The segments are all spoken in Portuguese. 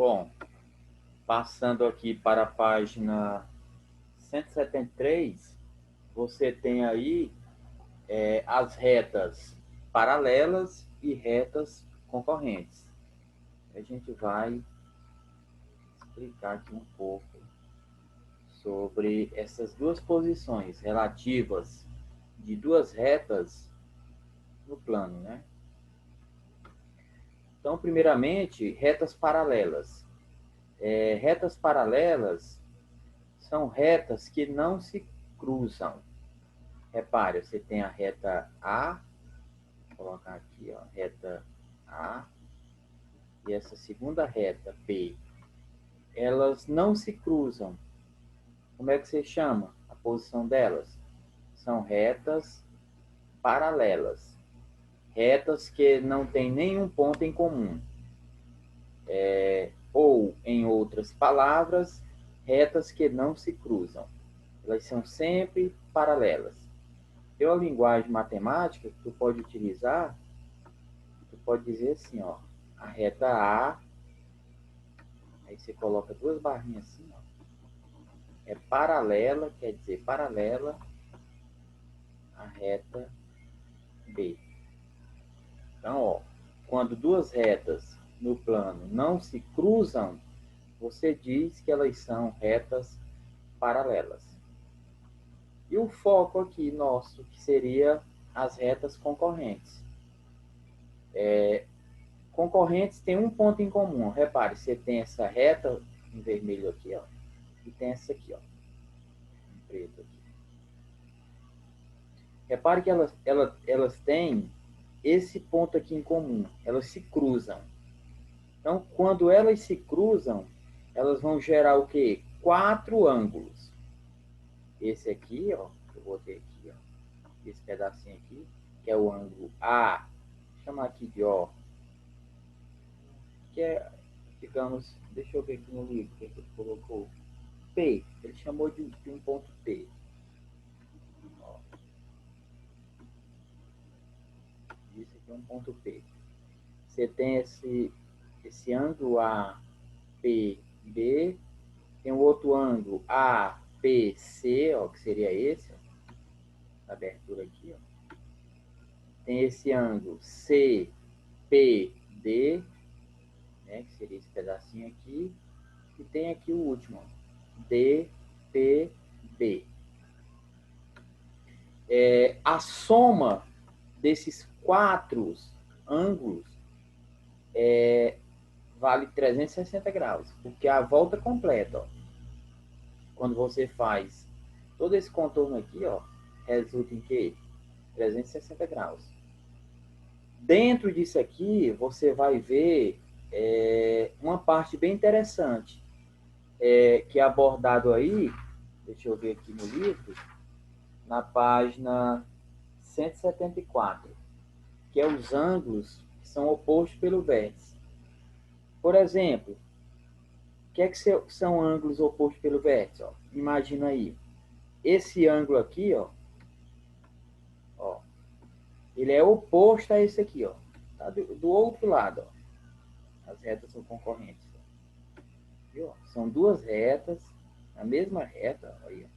Bom, passando aqui para a página 173, você tem aí as retas paralelas e retas concorrentes. A gente vai explicar aqui um pouco sobre essas duas posições relativas de duas retas no plano, né? Então, primeiramente, retas paralelas. Retas paralelas são retas que não se cruzam. Repare, você tem a reta A, vou colocar aqui, ó, reta A, e essa segunda reta, B. Elas não se cruzam. Como é que você chama a posição delas? São retas paralelas. Retas que não têm nenhum ponto em comum. Ou, em outras palavras, retas que não se cruzam. Elas são sempre paralelas. Pela linguagem matemática que tu pode utilizar, tu pode dizer assim, ó, a reta A, aí você coloca duas barrinhas assim, ó, é paralela, quer dizer, paralela à reta B. Então, ó, quando duas retas no plano não se cruzam, você diz que elas são retas paralelas. E o foco aqui nosso, que seria as retas concorrentes. Concorrentes têm um ponto em comum. Repare, você tem essa reta em vermelho aqui, ó, e tem essa aqui, ó, em preto aqui. Repare que elas têm esse ponto aqui em comum. Elas se cruzam. Então, quando elas se cruzam, elas vão gerar o quê? 4 ângulos. Esse aqui, ó, eu botei aqui, ó, esse pedacinho aqui, que é o ângulo A, vou chamar aqui de O, que é, digamos, deixa eu ver aqui no livro, que ele colocou, P, ele chamou de um ponto P. Ó. Isso aqui é um ponto P. Você tem esse ângulo APB, tem um outro ângulo APC, ó, que seria esse, ó, a abertura aqui, ó. Tem esse ângulo CPD, né, que seria esse pedacinho aqui, e tem aqui o último, ó, DPB. A soma desses 4 ângulos vale 360 graus, porque a volta completa, ó, quando você faz todo esse contorno aqui, ó, resulta em quê? 360 graus. Dentro disso aqui, você vai ver uma parte bem interessante, que é abordado aí, deixa eu ver aqui no livro, na página 174, que é os ângulos que são opostos pelo vértice. Por exemplo, o que é que são ângulos opostos pelo vértice? Ó, imagina aí, esse ângulo aqui, ó, ele é oposto a esse aqui, ó, tá? Do outro lado, ó. As retas são concorrentes. Viu? São duas retas, a mesma reta, ó, aí, ó.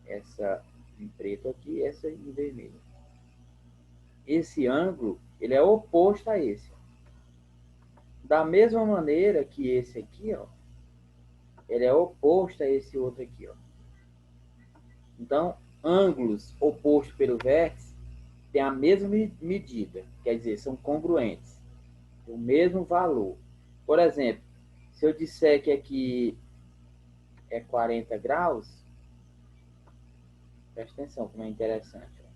Essa em preto aqui, essa em vermelho. Esse ângulo, ele é oposto a esse. Ó. Da mesma maneira que esse aqui, ó, ele é oposto a esse outro aqui, ó. Então, ângulos opostos pelo vértice têm a mesma medida, quer dizer, são congruentes, tem o mesmo valor. Por exemplo, se eu disser que aqui é 40 graus, presta atenção como é interessante. Ó.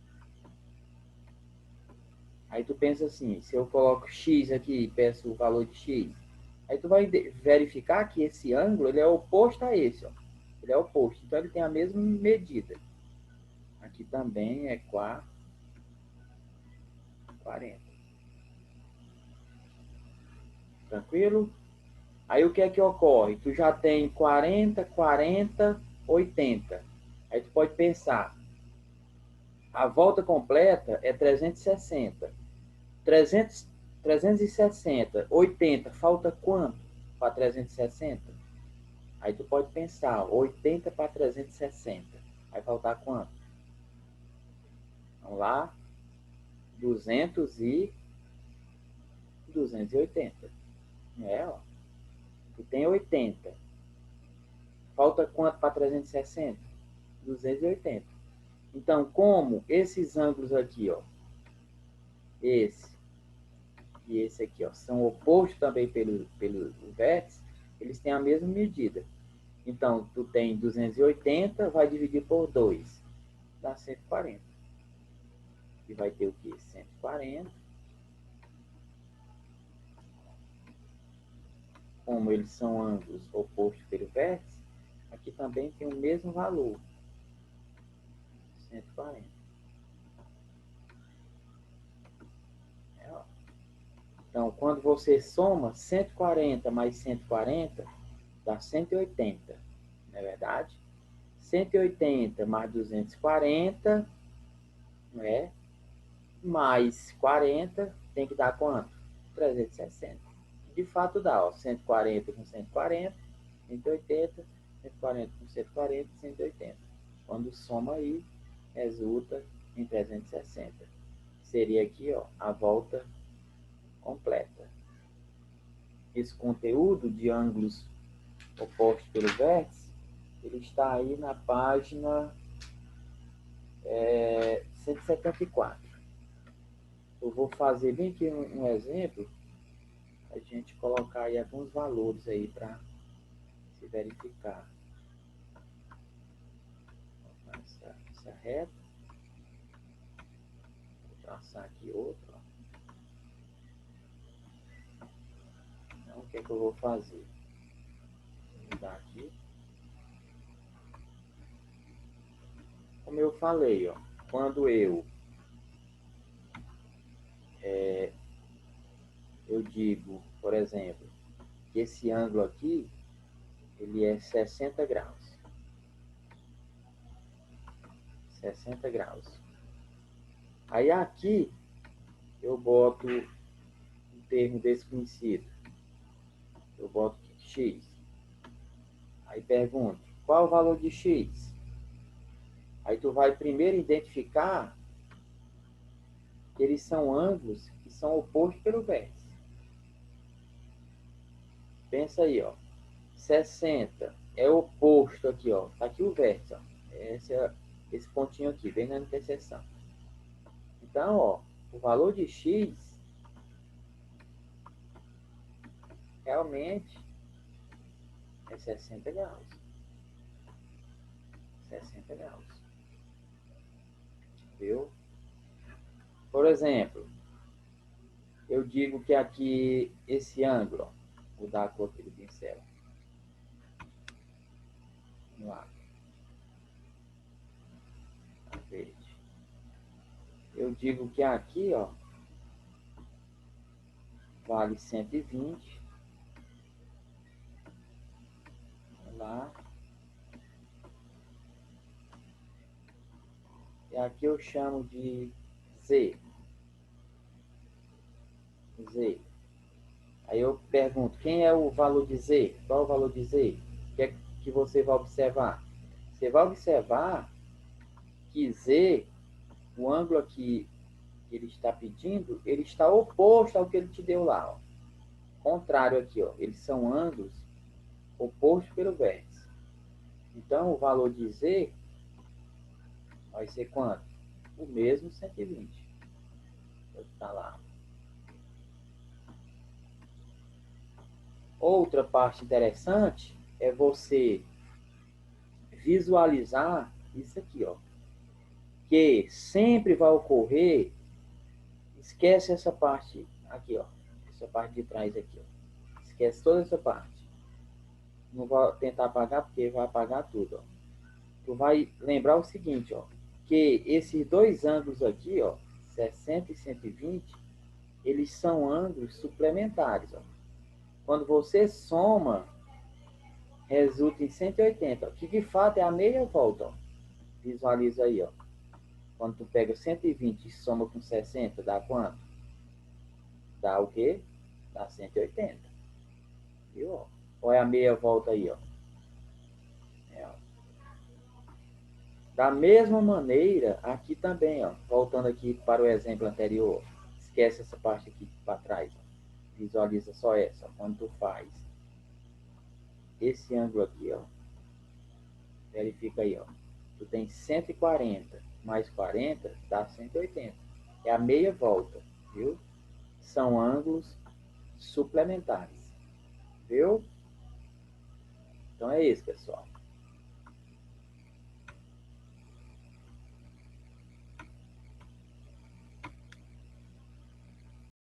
Aí tu pensa assim, se eu coloco x aqui e peço o valor de x, aí tu vai verificar que esse ângulo ele é oposto a esse, ó. Ele é oposto, então ele tem a mesma medida. Aqui também é 40. Tranquilo? Aí o que é que ocorre? Tu já tem 40, 40, 80. Aí tu pode pensar, a volta completa é 360. 360, 80, falta quanto? para 360? Aí tu pode pensar, 80 para 360. Vai faltar quanto? Vamos lá. 200 e 280. Ó. Tu tem 80. Falta quanto para 360? 280. Então, como esses ângulos aqui, ó, esse e esse aqui, ó, são opostos também pelo vértice, eles têm a mesma medida. Então, tu tem 280, vai dividir por 2, dá 140. E vai ter o quê? 140. Como eles são ângulos opostos pelo vértice, aqui também tem o mesmo valor, 140. Então, quando você soma 140 mais 140, dá 180, não é verdade? 180 mais 240, não é? Mais 40, tem que dar quanto? 360. De fato dá, ó, 140 com 140, 180, 140 com 140, 180. Quando soma aí, resulta em 360. Seria aqui, ó, a volta completa. Esse conteúdo de ângulos opostos pelo vértice, ele está aí na página 174. Eu vou fazer bem aqui um exemplo, a gente colocar aí alguns valores aí para se verificar. Vou traçar essa reta. Vou traçar aqui outra. Então, o que é que eu vou fazer? Vou mudar aqui. Como eu falei, ó, quando eu digo, por exemplo, que esse ângulo aqui, ele é 60 graus. 60 graus. Aí aqui, eu boto um termo desconhecido. Eu boto x. Aí pergunto, qual o valor de x? Aí tu vai primeiro identificar que eles são ângulos que são opostos pelo vértice. Pensa aí, ó. 60 é oposto aqui, ó. Tá aqui o vértice, ó. Esse pontinho aqui, bem na interseção. Então, ó, o valor de x realmente é 60 graus. 60 graus. Viu? Por exemplo, eu digo que aqui esse ângulo, ó, vou dar a cor aqui do pincel. Vamos lá. Verde. Eu digo que aqui, ó, vale 120. Vamos lá. E aqui eu chamo de Z. Z. Aí eu pergunto, quem é o valor de Z? Qual é o valor de Z? O que é que você vai observar? Você vai observar que Z, o ângulo aqui que ele está pedindo, ele está oposto ao que ele te deu lá. Ó. Contrário aqui, ó. Eles são ângulos opostos pelo vértice. Então, o valor de Z vai ser quanto? O mesmo 120. Está lá. Outra parte interessante é você visualizar isso aqui, ó. Que sempre vai ocorrer, esquece essa parte aqui, ó. Essa parte de trás aqui, ó. Esquece toda essa parte. Não vou tentar apagar, porque vai apagar tudo, ó. Tu vai lembrar o seguinte, ó. Que esses dois ângulos aqui, ó, 60 e 120, eles são ângulos suplementares, ó. Quando você soma, resulta em 180, ó, que de fato é a meia volta, ó. Visualiza aí, ó. Quando tu pega 120 e soma com 60, dá quanto? Dá o quê? Dá 180. Viu? Olha a meia volta aí, ó. É, ó. Da mesma maneira, aqui também, ó. Voltando aqui para o exemplo anterior. Esquece essa parte aqui para trás. Ó. Visualiza só essa. Ó. Quando tu faz esse ângulo aqui, ó. Verifica aí, ó. Tu tem 140 mais 40 dá 180. É a meia volta, viu? São ângulos suplementares, viu? Então é isso, pessoal.